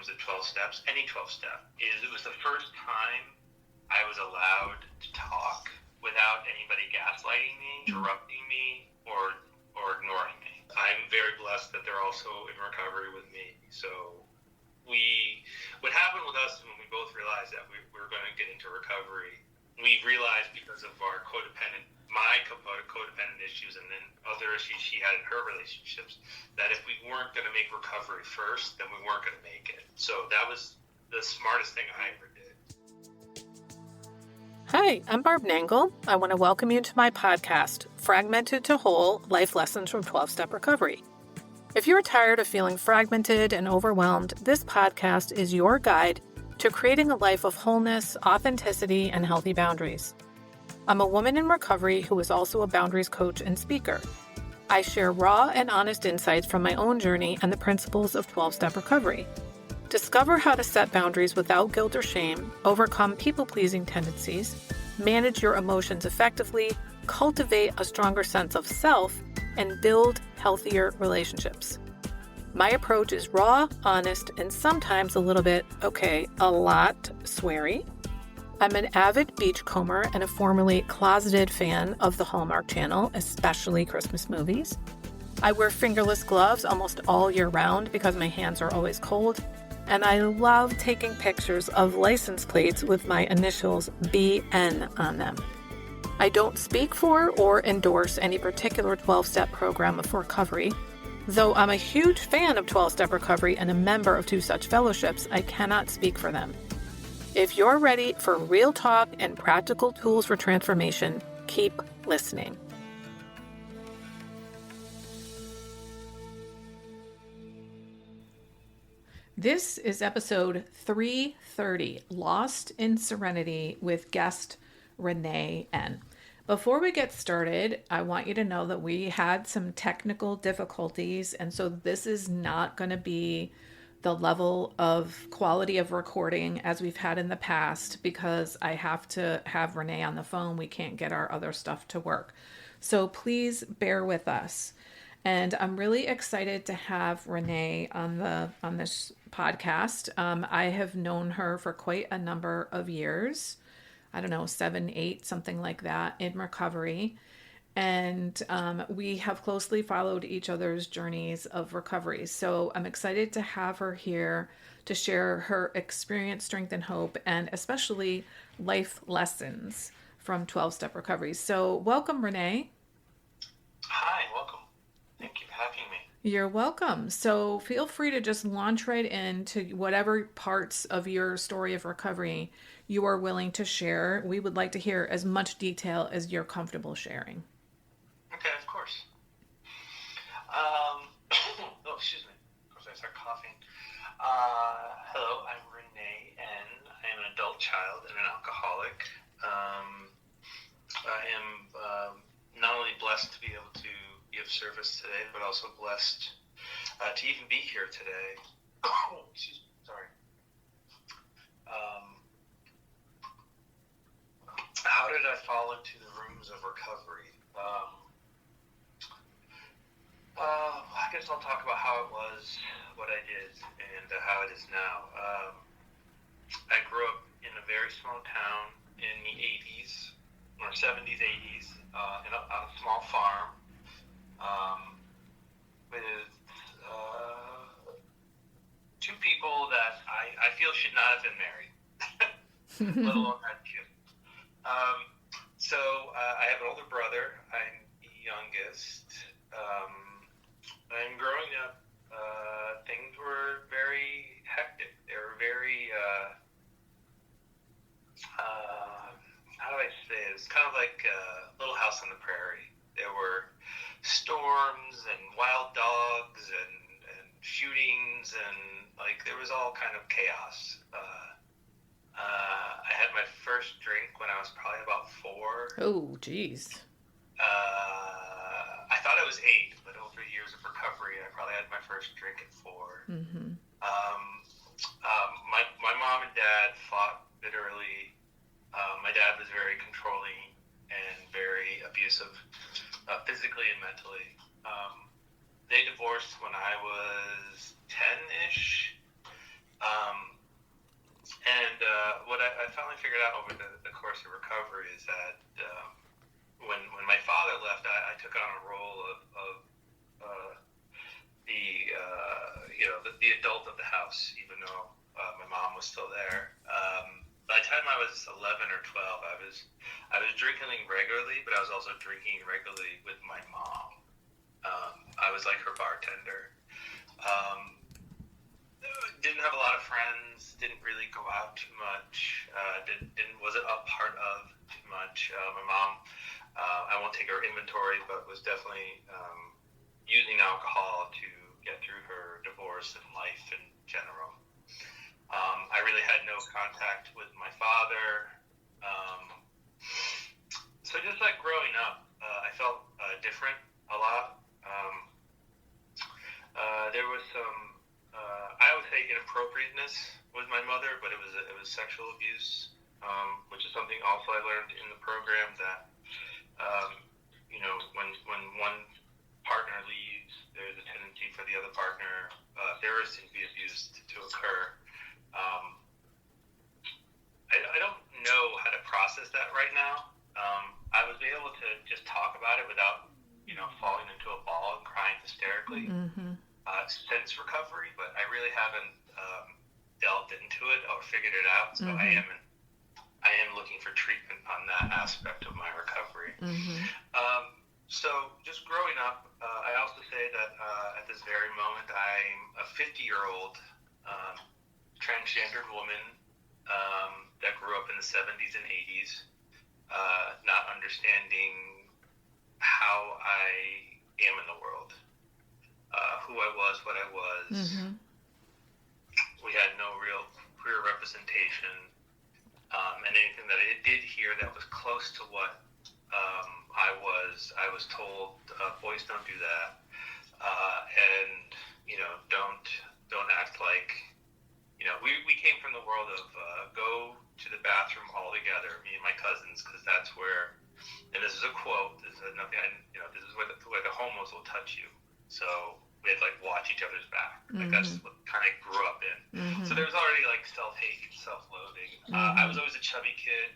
the 12 steps, any 12 step, is it was the first time I was allowed to talk without anybody gaslighting me, interrupting me, or ignoring me. I'm very blessed that they're also in recovery with me. So what happened with us when we both realized that we were going to get into recovery, we realized because of our my codependent issues and then other issues she had in her relationships, that if we weren't going to make recovery first, then we weren't going to make it. So that was the smartest thing I ever did. Hi, I'm Barb Nangle. I want to welcome you to my podcast, Fragmented to Whole, Life Lessons from 12-Step Recovery. If you're tired of feeling fragmented and overwhelmed, this podcast is your guide to creating a life of wholeness, authenticity, and healthy boundaries. I'm a woman in recovery who is also a boundaries coach and speaker. I share raw and honest insights from my own journey and the principles of 12-Step Recovery. Discover how to set boundaries without guilt or shame, overcome people-pleasing tendencies, manage your emotions effectively, cultivate a stronger sense of self, and build healthier relationships. My approach is raw, honest, and sometimes a lot sweary. I'm an avid beachcomber and a formerly closeted fan of the Hallmark Channel, especially Christmas movies. I wear fingerless gloves almost all year round because my hands are always cold. And I love taking pictures of license plates with my initials BN on them. I don't speak for or endorse any particular 12-step program of recovery. Though I'm a huge fan of 12-step recovery and a member of two such fellowships, I cannot speak for them. If you're ready for real talk and practical tools for transformation, keep listening. This is episode 330, Lost in Serenity, with guest Renee N. Before we get started, I want you to know that we had some technical difficulties, and so this is not going to be the level of quality of recording as we've had in the past because I have to have Renee on the phone. We can't get our other stuff to work. So please bear with us. And I'm really excited to have Renee on this podcast. I have known her for quite a number of years. I don't know, 7, 8, something like that, in recovery. And we have closely followed each other's journeys of recovery. So I'm excited to have her here to share her experience, strength, and hope, and especially life lessons from 12-step recovery. So welcome, Renee. Hi, welcome. Thank you for having me. You're welcome. So feel free to just launch right into whatever parts of your story of recovery you are willing to share. We would like to hear as much detail as you're comfortable sharing. Okay, of course. Excuse me. Of course, I start coughing. Hello, I'm Renee N. I am an adult child and an alcoholic. I am not only blessed to be able to give service today, but also blessed to even be here today. Excuse me, sorry. How did I fall into the rooms of recovery? I guess I'll talk about how it was, what I did, and how it is now. I grew up in a very small town in the 80s, or 70s, 80s, on a small farm. With two people that I feel should not have been married, let alone had kids. So I have an older brother. I'm the youngest. And growing up, things were very hectic. They were very, how do I say it? It's kind of like Little House on the Prairie. There were storms and wild dogs and shootings and there was all kind of chaos. I had my first drink when I was probably about 4. Oh, geez. I thought I was 8, but over years of recovery, I probably had my first drink at 4. Mm-hmm. My mom and dad fought bitterly. My dad was very controlling and very abusive, physically and mentally. They divorced when I was 10-ish. finally figured out over the course of recovery is that when my father left, I took on a role of the adult of the house, even though my mom was still there. By the time I was 11 or 12, I was drinking regularly, but I was also drinking regularly with my mom. I was like her bartender. Didn't have a lot of friends. Didn't really go out too much. Wasn't a part of too much. My mom, I won't take her inventory, but was definitely using alcohol to get through her divorce and life in general. I really had no contact with my father. So just like growing up, I felt different a lot. There was some, I would say, inappropriateness with my mother, but it was sexual abuse, which is something also I learned in the program that, when one partner leaves, there's a tendency for the other partner, there is to be abused to occur. I don't know how to process that right now. I was able to just talk about it without, falling into a ball and crying hysterically since recovery, but I really haven't delved into it or figured it out. So I am looking for treatment on that aspect of my recovery. So just growing up, I also say that at this very moment, I'm a 50-year-old transgendered woman that grew up in the 70s and 80s, not understanding how I am in the world, who I was, what I was. We had no real queer representation, and anything that I did hear that was close to what I was told, boys don't do that, and don't act like, we came from the world of go to the bathroom all together, me and my cousins, because that's where, and this is a quote, this is nothing, this is where the homos will touch you. So we had to watch each other's back. That's what kind of grew up in. So there was already self-hate, self-loathing. I was always a chubby kid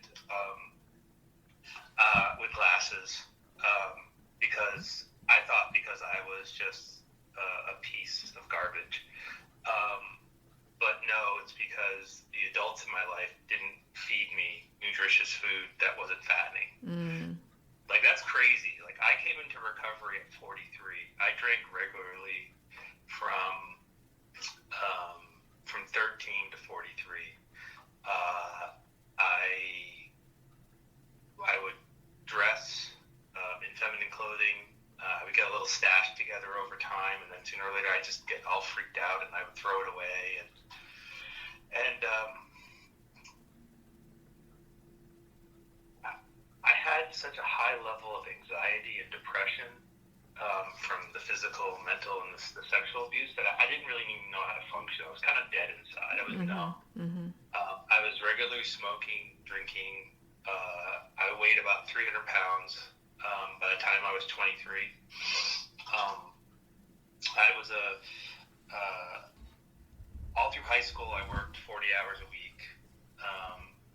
with glasses because I thought because I was just a piece of garbage. But no, it's because the adults in my life didn't feed me nutritious food that wasn't fattening. That's crazy. I came into recovery at 43. I drank regularly from 13 to 43. I would dress in feminine clothing. I would get a little stash together over time, and then sooner or later I'd just get all freaked out and I would throw it away. And I had such a high level of anxiety and depression from the physical, mental, and the sexual abuse that I didn't really even know how to function. I was kind of dead inside. I was numb. I was regularly smoking, drinking. I weighed about 300 pounds by the time I was 23. I was all through high school, I worked 40 hours a week.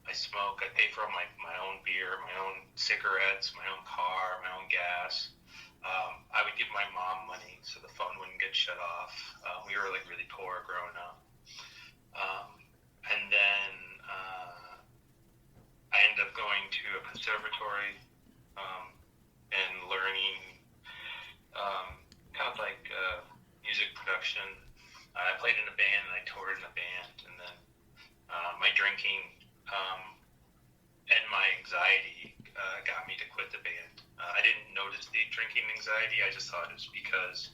I smoke. I pay for all my own beer, my own cigarettes, my own car, my own gas. I would give my mom money so the phone wouldn't get shut off. We were really poor growing up. And then I ended up going to a conservatory and learning kind of music production. I played in a band and I toured in a band, and then my drinking and my anxiety got me to quit the band. I didn't notice the drinking anxiety. I just thought it was because,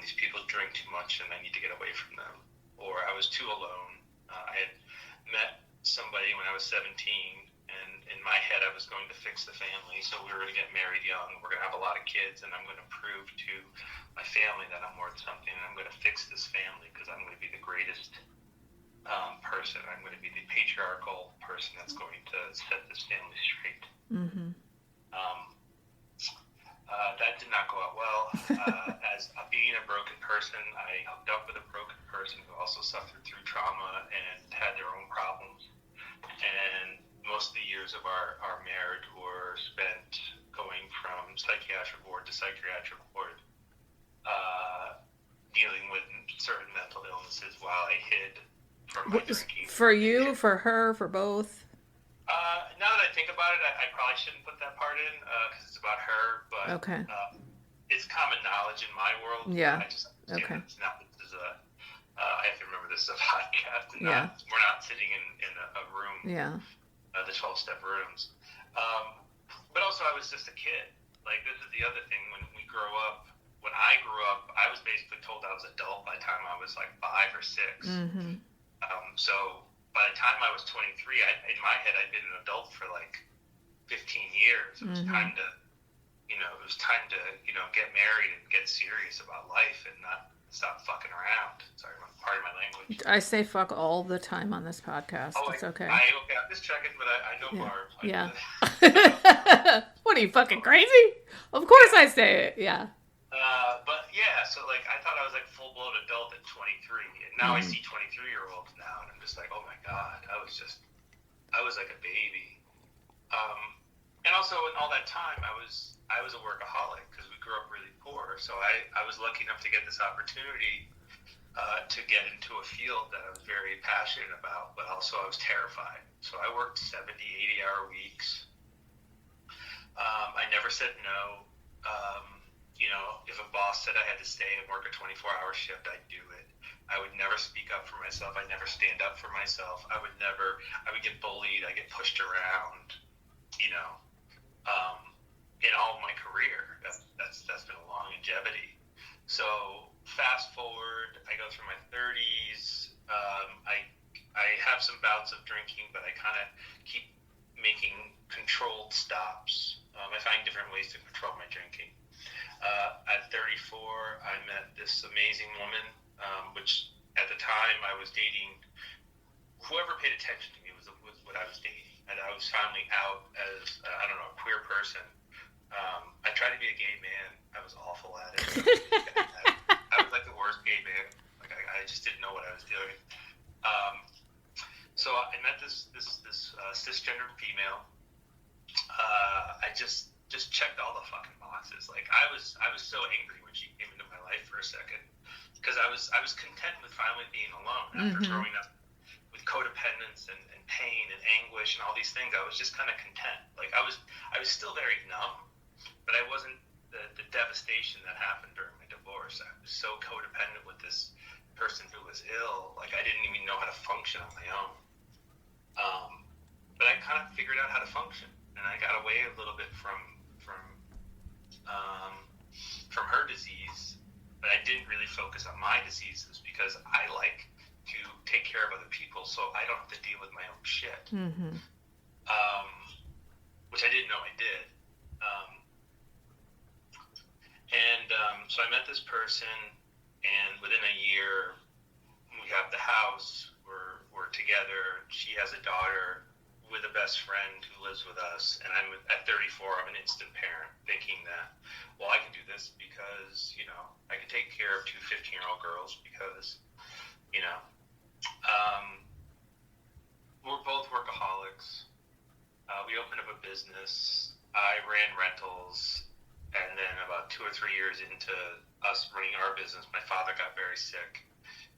these people drink too much and I need to get away from them. Or I was too alone. I had met somebody when I was 17, and in my head I was going to fix the family. So we were going to get married young. We're going to have a lot of kids, and I'm going to prove to my family that I'm worth something, and I'm going to fix this family because I'm going to be the greatest person. I'm going to be the patriarchal person that's going to set this family straight. That did not go out well. As being a broken person, I hooked up with a broken person who also suffered through trauma and had their own problems. And most of the years of our marriage were spent going from psychiatric ward to psychiatric ward, dealing with certain mental illnesses while I hid from my drinking. For you, for her, for both? Now that I think about it, I probably shouldn't put that part in because it's about her, but okay. It's common knowledge in my world. Yeah. I just understand okay. It's not, this is I have to remember this is a podcast. And yeah. We're not sitting in a room. Yeah. The 12-step rooms. But also, I was just a kid. Like, this is the other thing. When we grow up, when I grew up, I was basically told I was adult by the time I was like 5 or 6. Mm-hmm. So by the time I was 23, in my head, I'd been an adult for like 15 years. It was time to, get married and get serious about life and not stop fucking around. Sorry, pardon my language. I say fuck all the time on this podcast. It's okay. I'm just checking, but I know Barb. Yeah. What are you, fucking crazy? Of course I say it. Yeah. But yeah, so like I thought I was like full-blown adult at 23, and now I see 23-year-olds now, and I'm just like, oh my god, I was like a baby. And also in all that time, I was a workaholic because we grew up really poor. So I was lucky enough to get this opportunity to get into a field that I was very passionate about, but also I was terrified. So I worked 70, 80-hour weeks. I never said no. If a boss said I had to stay and work a 24-hour shift, I'd do it. I would never speak up for myself. I'd never stand up for myself. I would get bullied. I get pushed around, in all of my career. That's been a long longevity. So fast forward, I go through my 30s. I have some bouts of drinking, but I kind of keep making controlled stops. I find different ways to control my drinking. At 34, I met this amazing woman, which at the time I was dating. Whoever paid attention to me was what I was dating, and I was finally out as a queer person. I tried to be a gay man. I was awful at it. I was like the worst gay man. Like I just didn't know what I was doing. So I met this cisgender female. I just checked all the fucking boxes. Like I was so angry when she came into my life for a second, because I was content with finally being alone after growing up with codependence and pain and anguish and all these things. I was just kind of content. Like I was still very numb, but I wasn't the devastation that happened during my divorce. I was so codependent with this person who was ill. Like I didn't even know how to function on my own. But I kind of figured out how to function, and I got away a little bit from her disease, but I didn't really focus on my diseases because I like to take care of other people, so I don't have to deal with my own shit. Which I didn't know I did. So I met this person, and within a year, we have the house. We're together. She has a daughter with a best friend who lives with us, and at 34, I'm an instant parent, thinking that, well, I can do this because, I can take care of two 15-year-old girls because, we're both workaholics. We opened up a business. I ran rentals, and then about 2 or 3 years into us running our business, my father got very sick,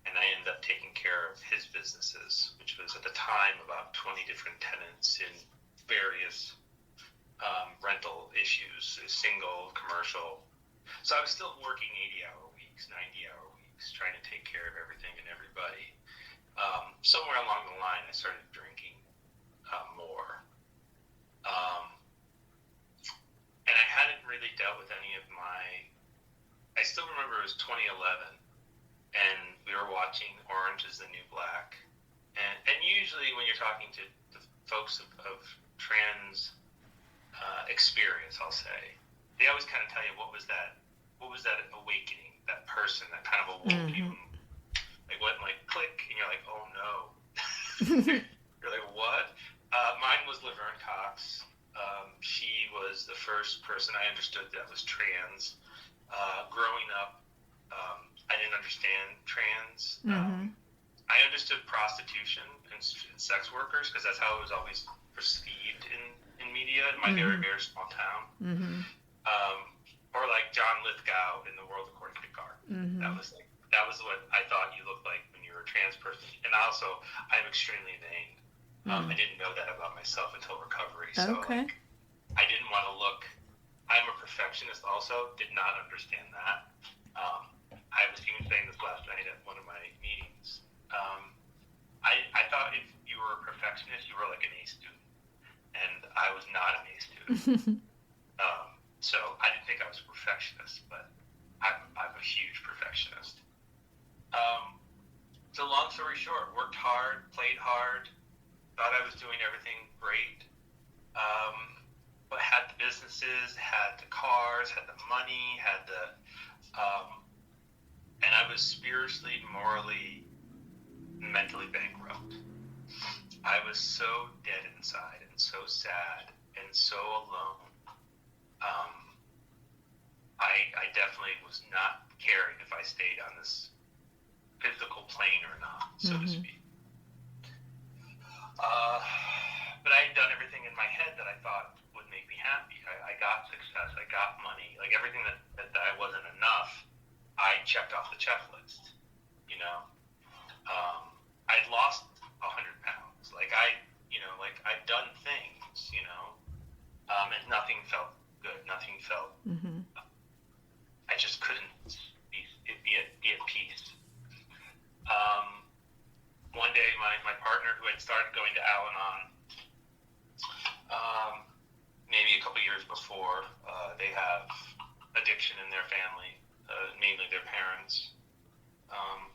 and I ended up taking care of his businesses, which was at the time about 20 different tenants in various rental issues, single, commercial. So I was still working 80-hour weeks, 90-hour weeks, trying to take care of everything and everybody. Somewhere along the line, I started drinking more. And I hadn't really dealt with any of I still remember it was 2011, and we were watching Orange is the New Black. And usually when you're talking to the folks of trans experience, I'll say, they always kind of tell you what was that awakening, that person that kind of awoke you, like went like click, and you're like, oh no. You're like, what? Mine was Laverne Cox. She was the first person I understood that was trans. Growing up, I didn't understand trans. I understood prostitution and sex workers because that's how it was always perceived in media in my very, very small town. Or like John Lithgow in The World According to Garp. That was what I thought you looked like when you were a trans person. And also, I'm extremely vain. I didn't know that about myself until recovery. So like, I didn't want to look. I'm a perfectionist also. Did not understand that. I was even saying this last night at one of my meetings. I thought if you were a perfectionist, you were like an A student. And I was not an A student. So I didn't think I was a perfectionist, but I'm a huge perfectionist. So long story short, worked hard, played hard, thought I was doing everything great, but had the businesses, had the cars, had the money, and I was spiritually, morally, mentally bankrupt. I was so dead inside and so sad and so alone. I definitely was not caring if I stayed on this physical plane or not, so to speak. But I had done everything in my head that I thought would make me happy. I got success, I got money, like everything that I wasn't enough, I checked off the checklist, you know. I'd lost 100 pounds. I'd done things, you know, and nothing felt good. Nothing felt, I just couldn't be at peace. One day, my partner, who had started going to Al-Anon, maybe a couple years before, they have addiction in their family, mainly their parents.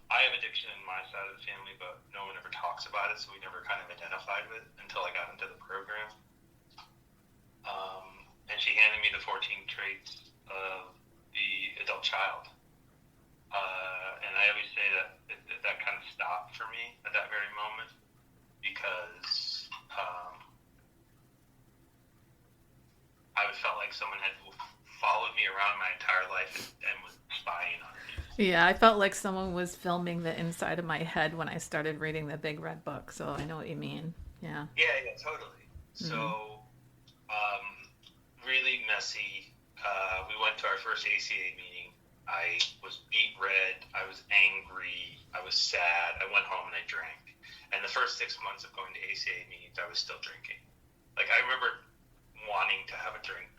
I have addiction in my side of the family, but no one ever talks about it, so we never kind of identified with it until I got into the program. And she handed me the 14 traits of the adult child. And I always say that kind of stopped for me at that very moment, because I felt like someone had followed me around my entire life and was spying on me. Yeah, I felt like someone was filming the inside of my head when I started reading the Big Red Book, so I know what you mean. Yeah. Yeah, totally. So, really messy. We went to our first ACA meeting. I was beet red. I was angry. I was sad. I went home and I drank. And the first 6 months of going to ACA meetings, I was still drinking. Like, I remember wanting to have a drink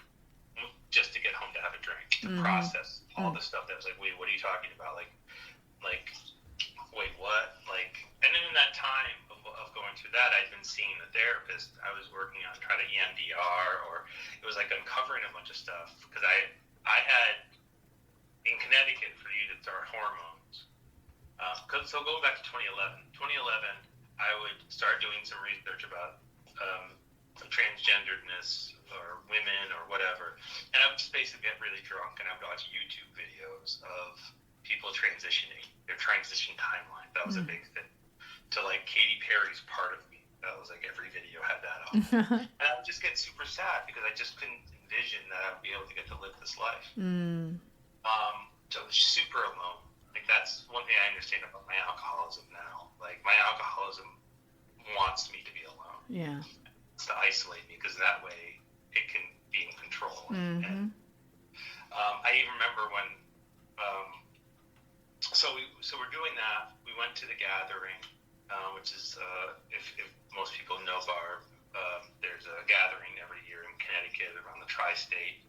just to get home to have a drink, to process all the stuff that was like, wait, what are you talking about? Like, wait, what? Like, and then in that time of going through that, I'd been seeing a therapist. I was working on trying to EMDR, or it was like uncovering a bunch of stuff, because I had, in Connecticut, for you to start hormones. So going back to 2011, I would start doing some research about transgenderedness or women or whatever, and I would just basically get really drunk and I would watch YouTube videos of people transitioning, their transition timeline. That was a big thing. To like Katy Perry's Part of Me. That was like every video had that on. And I would just get super sad because I just couldn't envision that I would be able to get to live this life. So I was super alone. Like, that's one thing I understand about my alcoholism now. Like, my alcoholism wants me to be alone. Yeah. It's to isolate me, because that way it can be in control. And I even remember when, so we're doing that. We went to the gathering, which is, if most people know Barb, there's a gathering every year in Connecticut around the tri-state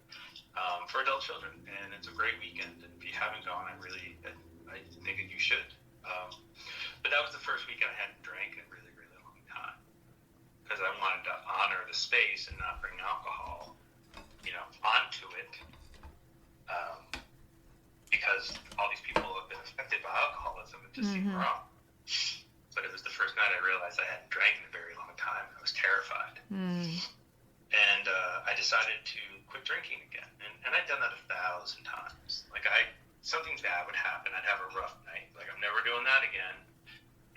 for adult children, and it's a great weekend. And if you haven't gone, I think that you should. But that was the first weekend I hadn't drank in a really, really long time, because I wanted to honor the space and not bring alcohol, onto it, because all these people have been affected by alcoholism. It just seemed wrong. But it was the first night I realized I hadn't drank in a very long time, and I was terrified. And I decided to quit drinking again. And I'd done that 1,000 times. Like, something bad would happen. I'd have a rough night. Like, I'm never doing that again.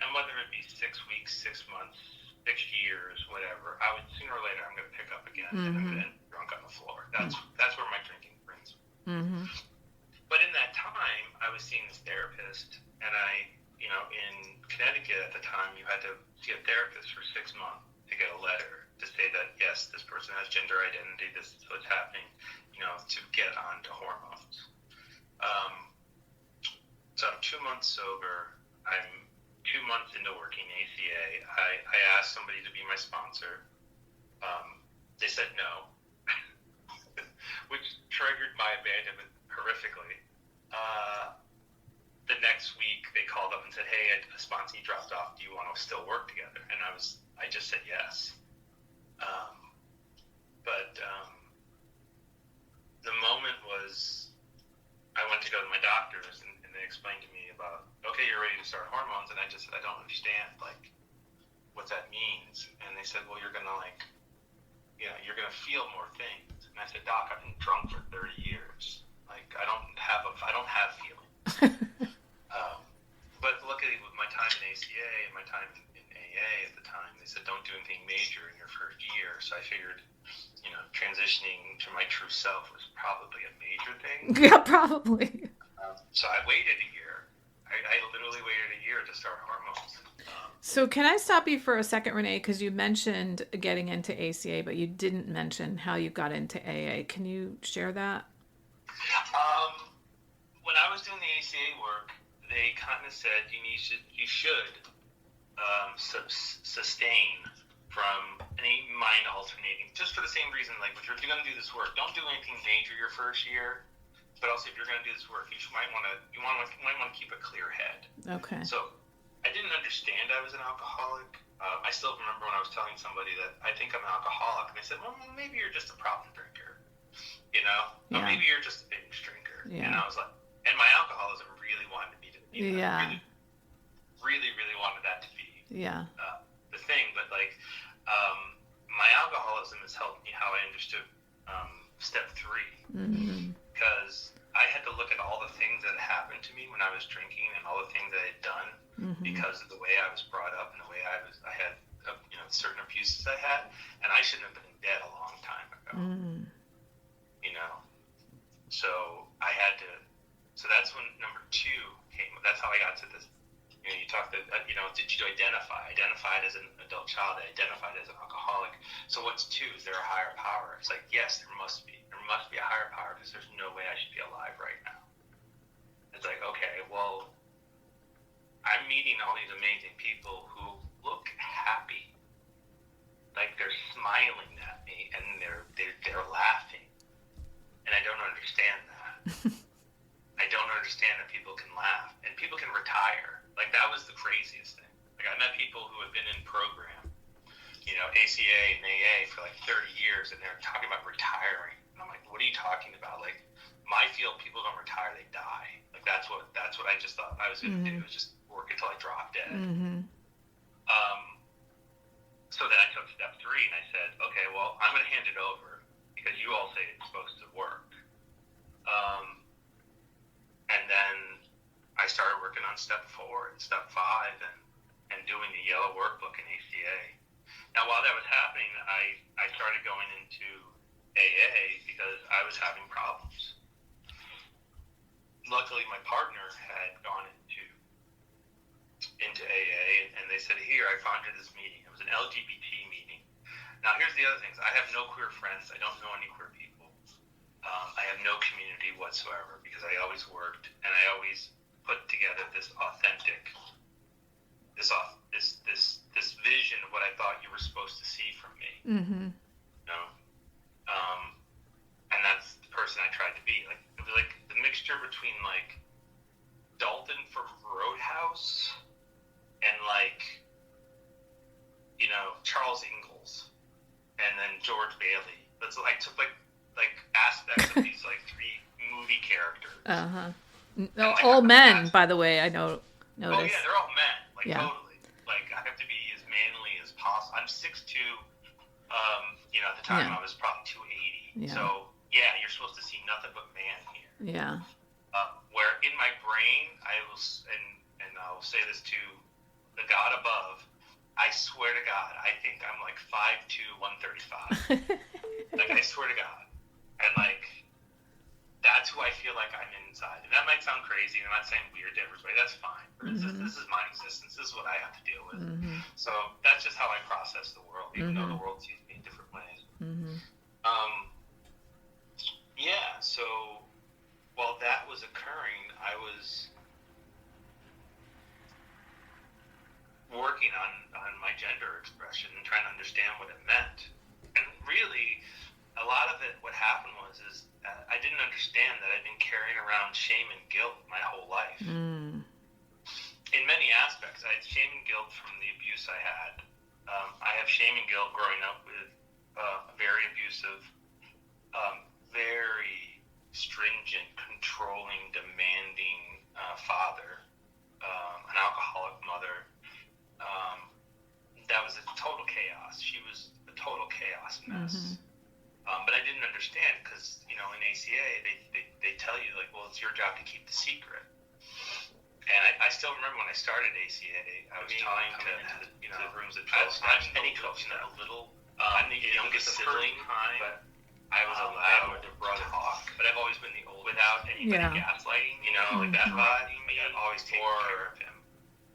And whether it be 6 weeks, 6 months, 6 years, whatever, I would, sooner or later, I'm going to pick up again and I'm going to end drunk on the floor. That's where my drinking brings me. But in that time, I was seeing this therapist, and I in Connecticut at the time, you had to see a therapist for 6 months to get a letter to say that, yes, this person has gender identity, this is what's happening, to get onto hormones. So I'm 2 months sober. I'm 2 months into working ACA. I asked somebody to be my sponsor. They said no, which triggered my abandonment horrifically. The next week, they called up and said, "Hey, a sponsee dropped off. Do you want to still work together?" And I just said yes. But the moment was, I went to go to my doctors, and they explained to me about, okay, you're ready to start hormones, and I just said, I don't understand, what that means. And they said, well, you're gonna you're gonna feel more things. And I said, Doc, I've been drunk for 30 years. I don't have feelings. But luckily, with my time in ACA and my time in AA at the time, they said, don't do anything major in your first year. So I figured, transitioning to my true self was probably a major thing. Yeah, probably. So I waited a year. I literally waited a year to start hormones. So can I stop you for a second, Renee? Because you mentioned getting into ACA, but you didn't mention how you got into AA. Can you share that? When I was doing the ACA work, they kind of said you should sustain from any mind alternating, just for the same reason, if you're going to do this work, don't do anything major your first year, but also if you're going to do this work, you might want to keep a clear head. Okay. So I didn't understand I was an alcoholic. I still remember when I was telling somebody that I think I'm an alcoholic, and they said, well, maybe you're just a problem drinker, Yeah. Or maybe you're just a binge drinker. Yeah. And I was like, and my alcoholism really wanted me to be that. Yeah. Really, really wanted that to be the thing. But my alcoholism has helped me how I understood step 3, because I had to look at all the things that happened to me when I was drinking and all the things I had done because of the way I was brought up and the way I had certain abuses I had, and I shouldn't have been in bed a long time ago. So I had to. So that's when number 2 came. That's how I got to this. You talked that, did you identify? I identified as an adult child. I identified as an alcoholic. So what's 2? Is there a higher power? It's like, yes, there must be. There must be a higher power, because there's no way I should be alive right now. It's like, okay, well, I'm meeting all these amazing people who look happy. They're smiling at me and they're laughing. And I don't understand that. I don't understand that people can laugh and people can retire. That was the craziest thing. I met people who have been in program, ACA and AA for 30 years, and they're talking about retiring. And I'm like, what are you talking about? My field, people don't retire, they die. That's what I just thought I was going to do, is just work until I drop dead. So then I took step 3 and I said, okay, well, I'm going to hand it over because you all say it's supposed to work. And then I started working on step 4 and step 5 and doing the yellow workbook in ACA. Now, while that was happening, I started going into AA because I was having problems. Luckily, my partner had gone into AA, and they said, here, I found you this meeting. It was an LGBT meeting. Now, here's the other things. I have no queer friends. I don't know any queer people. I have no community whatsoever because I always worked, and I always put together this authentic, this vision of what I thought you were supposed to see from me. And that's the person I tried to be. It was the mixture between Dalton from Roadhouse and Charles Ingalls and then George Bailey. That's I took aspects of these 3 movie characters. All men, by the way. I know. Oh yeah, they're all men. Totally. I have to be as manly as possible. I'm 6'2". At the time I was probably 280. Yeah. So yeah, you're supposed to see nothing but man here. Yeah. Where in my brain, I will, and I'll say this to the God above, I swear to God, I think I'm 5'2", 135. I swear to God. And that's who I feel like I'm inside. And that might sound crazy. I'm not saying weird to everybody. That's fine. But this is my existence. This is what I have to deal with. So that's just how I process the world, even though the world sees me in different ways. Yeah, so while that was occurring, I was working on my gender expression and trying to understand what it meant. And really, a lot of it, what happened is I didn't understand that I'd been carrying around shame and guilt my whole life. In many aspects, I had shame and guilt from the abuse I had. I have shame and guilt growing up with a very abusive, very stringent, controlling, demanding father, an alcoholic mother. That was a total chaos. She was a total chaos mess. But I didn't understand because, in ACA, they tell you, like, well, it's your job to keep the secret. And I still remember when I started ACA, I was trying to the rooms at 12 steps. Any 12 steps. I'm the youngest sibling, but I was allowed to talk. But I've always been the oldest without anybody gaslighting me, like that body. I've always taken care of him.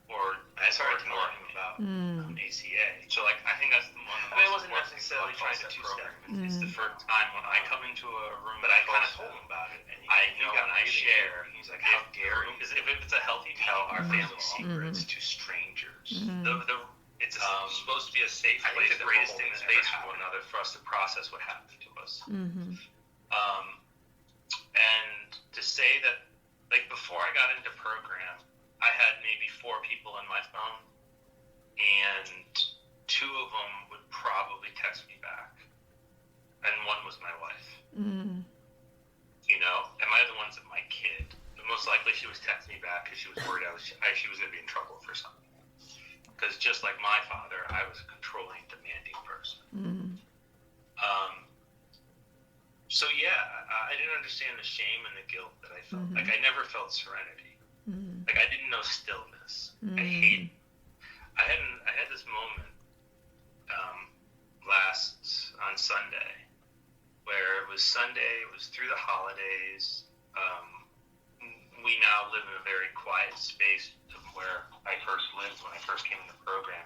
Or I started ignoring him about ACA. So, like, I think that's the one. I wasn't necessarily trying to two-step. It's the first time when I come into a room, but I kind of told him about it. And I know when I share, he's like, how dare you? If it's a healthy tell our family secrets to strangers. It's supposed to be a safe place. I think the greatest thing that's based on one another for us to process what happened to us. And to say that, like, before I got into program, I had maybe 4 people on my phone, and 2 of them would probably text me back, and 1 was my wife. And my other one's my kid. But most likely she was texting me back because she was worried she was going to be in trouble for something. Because just like my father, I was a controlling, demanding person. So yeah, I didn't understand the shame and the guilt that I felt. Like, I never felt serenity. Like, I didn't know stillness. I had this moment on Sunday where it was Sunday, it was through the holidays. We now live in a very quiet space to where I first lived when I first came in the program.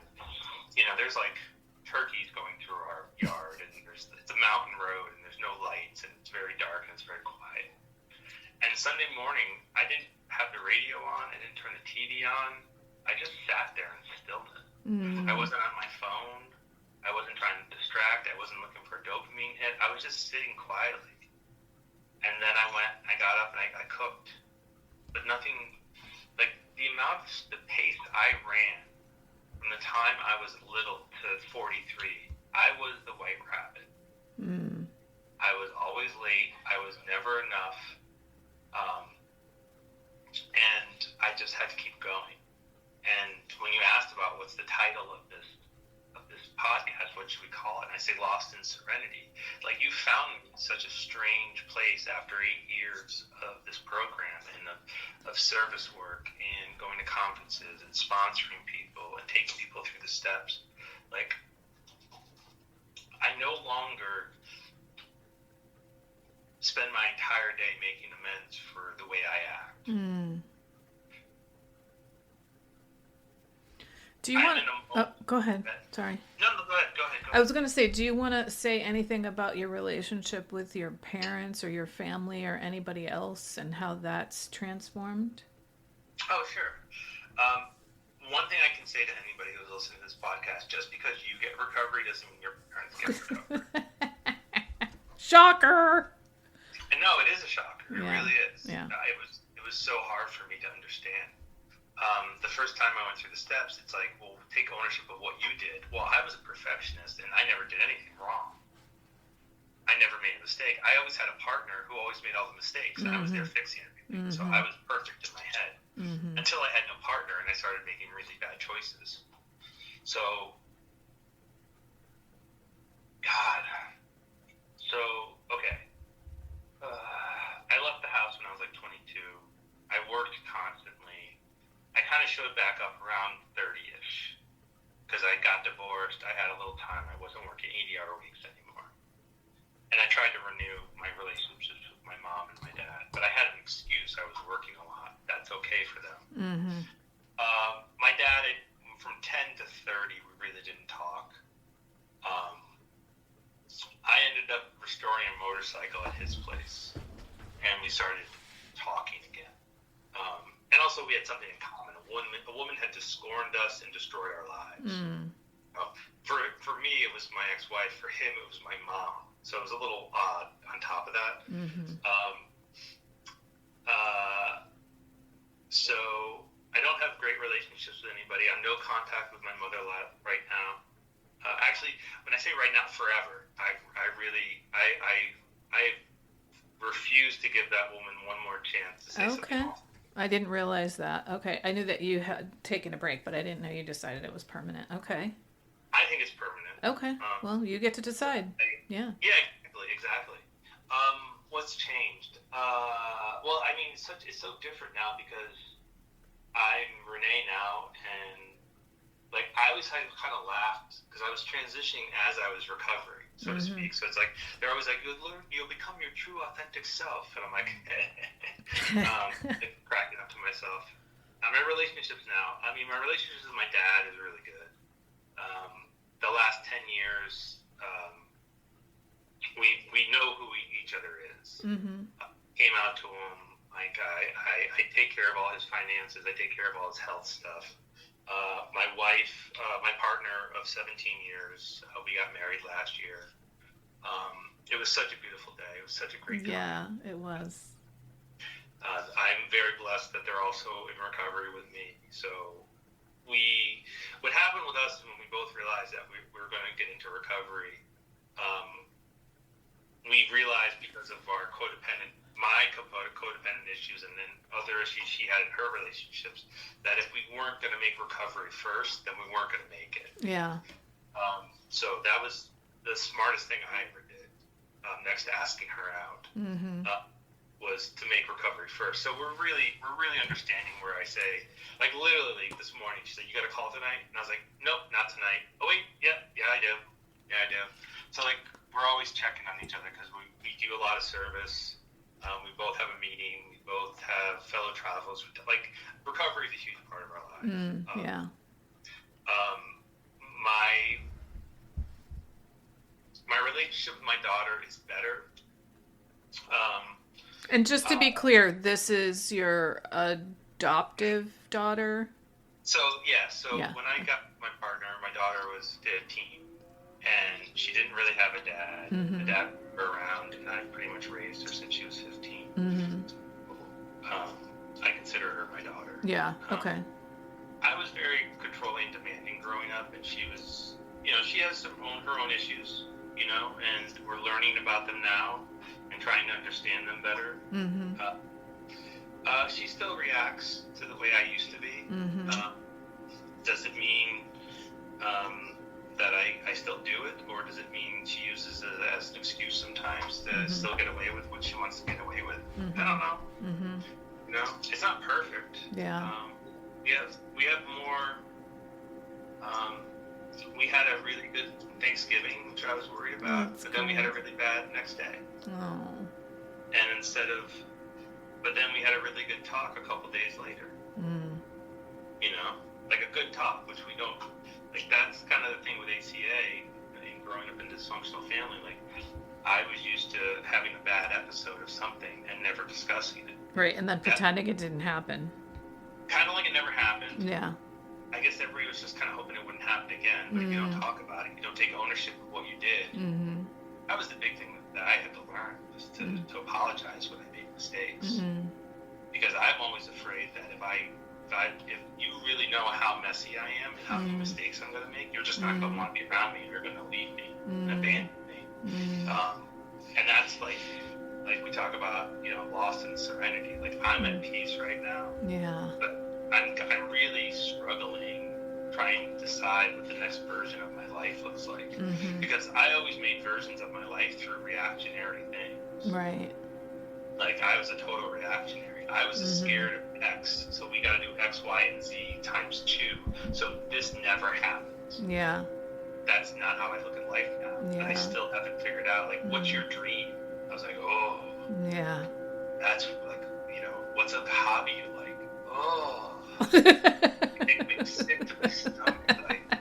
There's like turkeys going through our yard, and it's a mountain road, and there's no lights, and it's very dark, and it's very quiet. And Sunday morning, I didn't have the radio on. I didn't turn the TV on. I just sat there in stillness. I wasn't on my phone. I wasn't trying to distract. I wasn't looking for a dopamine hit. I was just sitting quietly. And then I got up and I cooked. But nothing, like, the pace I ran from the time I was little to 43, I was the white rabbit. I was always late. I was never enough. And I just had to keep going. And when you asked about what's the title of this podcast, what should we call it? And I say Lost in Serenity. Like, you found me in such a strange place after 8 years of this program and of service work and going to conferences and sponsoring people and taking people through the steps. Like, I no longer spend my entire day making amends for the way I act. Do you want to... go ahead. Sorry. No, go ahead. Go ahead. I was going to say, do you want to say anything about your relationship with your parents or your family or anybody else and how that's transformed? Oh, sure. One thing I can say to anybody who's listening to this podcast, just because you get recovery doesn't mean your parents get recovery. Shocker! And no, it is a shocker. It really is. Yeah. It was so hard for me to understand. The first time I went through the steps, it's like, well, take ownership of what you did. Well, I was a perfectionist, and I never did anything wrong. I never made a mistake. I always had a partner who always made all the mistakes, and I was there fixing everything. So I was perfect in my head until I had no partner, and I started making really bad choices. So, God. Okay. I left the house when I was like 22. I worked constantly. I kind of showed back up around 30-ish because I got divorced. I had a little time. I wasn't working 80-hour weeks anymore. And I tried to renew my relationships with my mom and my dad. But I had an excuse. I was working a lot. motorcycle at his place, and we started talking again. And also, we had something in common. A woman had scorned us and destroyed our lives. For me, it was my ex-wife. For him, it was my mom. So it was a little odd on top of that. So I don't have great relationships with anybody. I'm no contact with my mother right now. Actually, when I say right now, forever. I refuse to give that woman one more chance to say something else. I didn't realize that. Okay. I knew that you had taken a break, but I didn't know you decided it was permanent. Okay. I think it's permanent. Okay. Well, you get to decide. Yeah. Yeah, exactly. What's changed? Well, I mean, it's so different now because I'm Renee now, and like I always kind of laughed because I was transitioning as I was recovering, so to speak. So it's like they're always like, you'll become your true, authentic self, and I'm like, cracking up to myself. My relationships now. I mean, my relationships with my dad is really good. The last 10 years, we know who each other is. Came out to him. Like I take care of all his finances. I take care of all his health stuff. My wife, my partner of 17 years, we got married last year. It was such a beautiful day. It was such a great time. Yeah, it was. I'm very blessed that they're also in recovery with me. So what happened with us when we both realized that we were going to get into recovery, we realized because of our my codependent issues and then other issues she had in her relationships, that if we weren't going to make recovery first, then we weren't going to make it. Yeah. So that was the smartest thing I ever did, next to asking her out, was to make recovery first. So we're really understanding where I say, like literally this morning, she said, "You got a call tonight?" And I was like, "Nope, not tonight." "Oh wait, yeah, I do. Yeah, I do." So like we're always checking on each other because we do a lot of service. We both have a meeting. We both have fellow travelers. Like recovery is a huge part of our lives. Yeah. My relationship with my daughter is better. And just to be clear, this is your adoptive daughter? So when I got my partner, my daughter was 15, and she didn't really have a dad. The dad was around, and I pretty much raised her since she was 15. I consider her my daughter. Yeah, okay. I was very controlling, demanding growing up, and she was, she has her own issues, and we're learning about them now and trying to understand them better. She still reacts to the way I used to be. Does it mean that I still do it, or does it mean she uses it as an excuse sometimes to still get away with what she wants to get away with? I don't know. It's not perfect. Yeah. We have more. We had a really good Thanksgiving, which I was worried about, but then we had a really bad next day. Oh. And but then we had a really good talk a couple days later. Like a good talk, which we don't, like that's kind of the thing with ACA and growing up in a dysfunctional family. Like I was used to having a bad episode of something and never discussing it. Right, and then pretending it didn't happen. Kind of like it never happened. Yeah. I guess everybody was just kind of hoping it wouldn't happen again, but you don't talk about it. You don't take ownership of what you did. That was the big thing that I had to learn, was to apologize when I made mistakes. Because I'm always afraid that if you really know how messy I am and how many mistakes I'm going to make, you're just not going to want to be around me. You're going to leave me and abandon me. And that's like we talk about, lost in serenity. Like I'm at peace right now. Yeah. But I'm really struggling trying to decide what the next version of my life looks like. Because I always made versions of my life through reactionary things. Right. Like I was a total reactionary. I was scared of X, so we got to do X, Y, and Z times 2. So this never happens. Yeah. That's not how I look at life now. Yeah. And I still haven't figured out, like, what's your dream? I was like, oh. Yeah. That's like, what's a hobby you like? Oh. It makes me sick to my stomach. Like,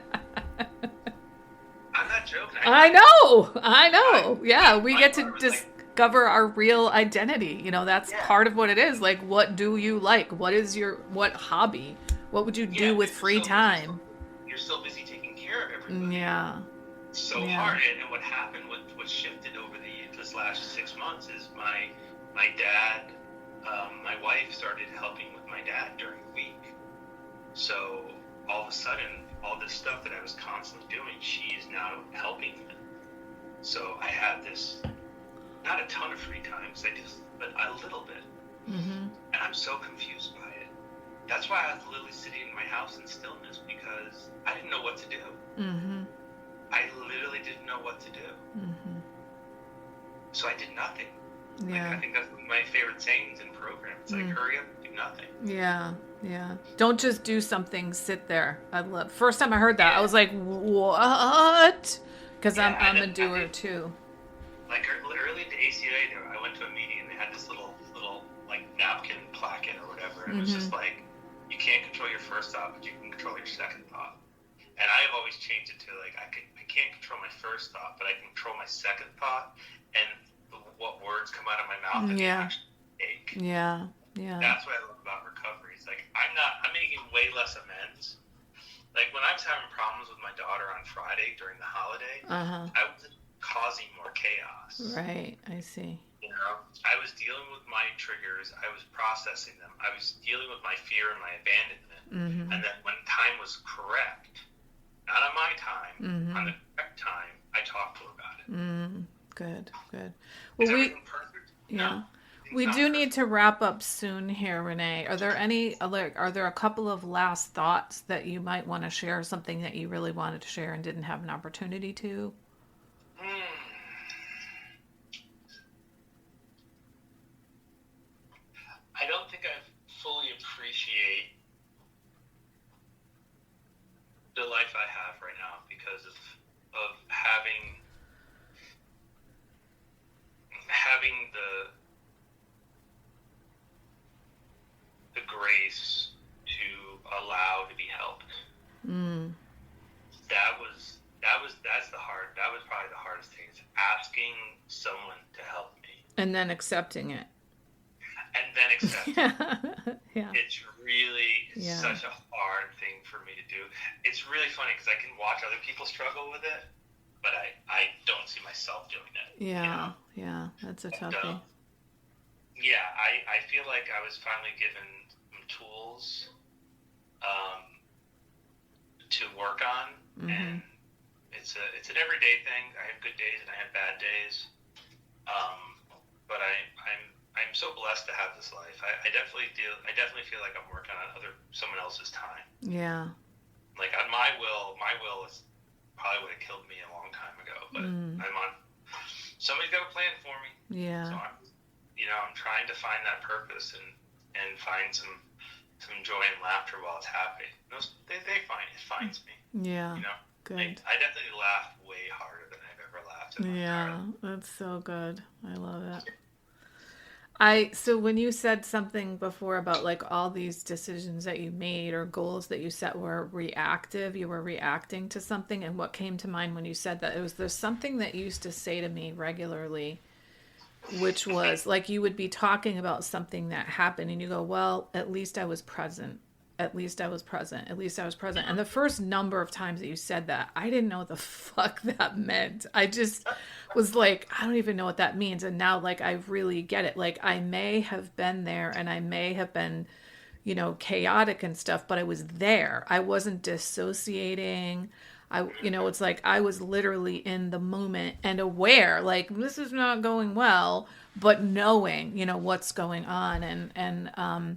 I'm not joking. I know. Yeah, we get to just discover our real identity. You know, that's part of what it is. Like, what do you like? What is what hobby? What would you do with free time? You're so busy taking care of everybody. Yeah. So hard. And what happened, what shifted over this last 6 months is my dad, my wife started helping with my dad during the week. So all of a sudden, all this stuff that I was constantly doing, she's now helping with. So I have this, not a ton of free time, but a little bit. Mm-hmm. And I'm so confused by it. That's why I was literally sitting in my house in stillness, because I didn't know what to do. Mm-hmm. I literally didn't know what to do. Mm-hmm. So I did nothing. Yeah. Like, I think that's one of my favorite sayings in programs. It's like, hurry up and do nothing. Yeah. Yeah. Don't just do something, sit there. First time I heard that, I was like, what? Because I'm a doer too. Like early in the ACA, I went to a meeting and they had this little like napkin placket or whatever. And it was just like, you can't control your first thought, but you can control your second thought. And I have always changed it to like, I can't control my first thought, but I can control my second thought and what words come out of my mouth and actually take. Yeah. Yeah. That's what I love about recovery. It's like, I'm making way less amends. Like when I was having problems with my daughter on Friday during the holiday, I was causing more chaos. Right. I see. You know, I was dealing with my triggers. I was processing them. I was dealing with my fear and my abandonment. Mm-hmm. And then when time was correct, not on my time, on the correct time, I talked to her about it. Good. Well, is everything perfect? Yeah. No. We do need to wrap up soon here, Renee. Are there a couple of last thoughts that you might want to share, something that you really wanted to share and didn't have an opportunity to? I don't think I fully appreciate the life I have right now because of having the grace to allow to be helped. That was probably the hardest thing, is asking someone to help me. And then accepting it. Yeah. It's really such a hard thing for me to do. It's really funny because I can watch other people struggle with it, but I don't see myself doing it. Yeah, you know? Yeah, that's a tough thing. Yeah, I feel like I was finally given some tools to work on, and it's an everyday thing. I have good days and I have bad days, but I'm so blessed to have this life. I definitely feel like I'm working on someone else's time. Yeah. Like on my will is probably would have killed me a long time ago, but somebody's got a plan for me. Yeah. So I'm trying to find that purpose and find some joy and laughter while it's happening. It finds me. Yeah. You know? Good. I definitely laughed way harder than I've ever laughed in my entire life. That's so good. I love it. So when you said something before about like all these decisions that you made or goals that you set were reactive, you were reacting to something, and what came to mind when you said that, there's something that you used to say to me regularly, which was like you would be talking about something that happened and you go, well, at least I was present. At least I was present. At least I was present. And the first number of times that you said that, I didn't know what the fuck that meant. I just was like, I don't even know what that means. And now, like, I really get it. Like, I may have been there and I may have been, chaotic and stuff, but I was there. I wasn't dissociating. It's like I was literally in the moment and aware, like, this is not going well, but knowing, what's going on. And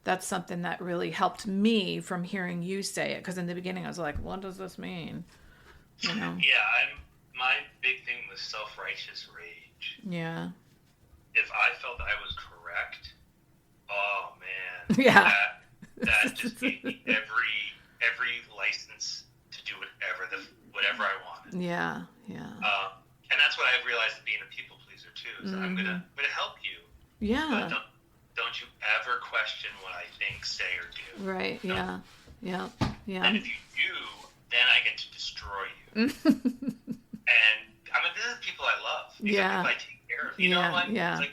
that's something that really helped me from hearing you say it. Because in the beginning, I was like, what does this mean? Yeah, my big thing was self-righteous rage. Yeah. If I felt that I was correct, oh, man. Yeah. That just gave me every license to do whatever I wanted. Yeah. And that's what I realized, being a people pleaser, too. Is I'm gonna help you. Yeah. But don't you ever question what I think, say, or do. Right, yeah. And if you do, then I get to destroy you. And this is people I love. These are people I take care of. You know, Yeah, like, yeah. it's like,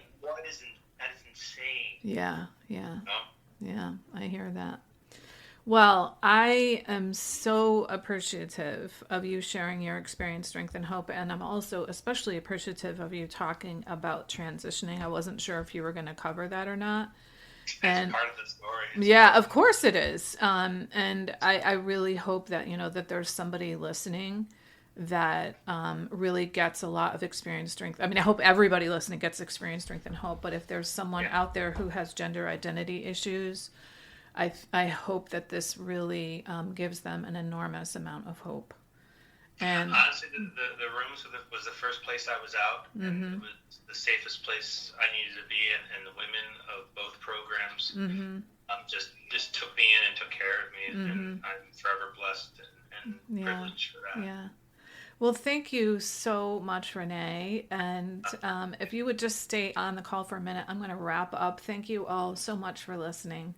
that is insane. Yeah, yeah. You know? Yeah, I hear that. Well, I am so appreciative of you sharing your experience, strength, and hope. And I'm also especially appreciative of you talking about transitioning. I wasn't sure if you were going to cover that or not. It's part of the story. Yeah, of course it is. And I really hope that, that there's somebody listening that really gets a lot of experience, strength. I mean, I hope everybody listening gets experience, strength, and hope. But if there's someone out there who has gender identity issues, I hope that this really gives them an enormous amount of hope. And honestly, the rooms was the first place I was out, and it was the safest place I needed to be, and the women of both programs just took me in and took care of me, and I'm forever blessed and privileged for that. Yeah. Well, thank you so much, Renee. And if you would just stay on the call for a minute, I'm going to wrap up. Thank you all so much for listening.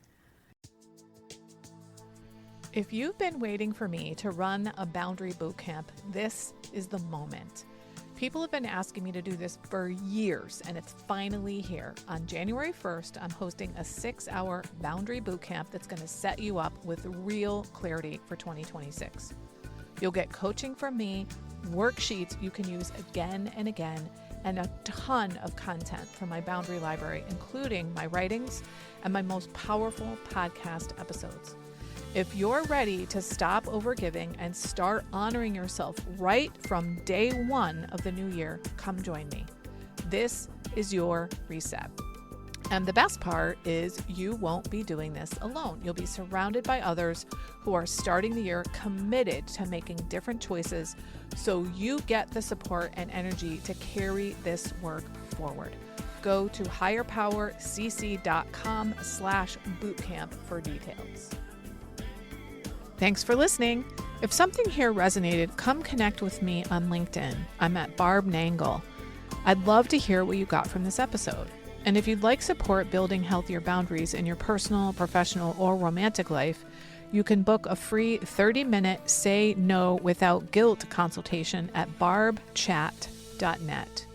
If you've been waiting for me to run a boundary boot camp, this is the moment. People have been asking me to do this for years, and it's finally here. On January 1st, I'm hosting a 6-hour boundary boot camp that's going to set you up with real clarity for 2026. You'll get coaching from me, worksheets you can use again and again, and a ton of content from my boundary library, including my writings and my most powerful podcast episodes. If you're ready to stop overgiving and start honoring yourself right from day one of the new year, come join me. This is your reset. And the best part is you won't be doing this alone. You'll be surrounded by others who are starting the year committed to making different choices so you get the support and energy to carry this work forward. Go to higherpowercc.com/bootcamp for details. Thanks for listening. If something here resonated, come connect with me on LinkedIn. I'm at Barb Nangle. I'd love to hear what you got from this episode. And if you'd like support building healthier boundaries in your personal, professional, or romantic life, you can book a free 30-minute Say No Without Guilt consultation at barbchat.net.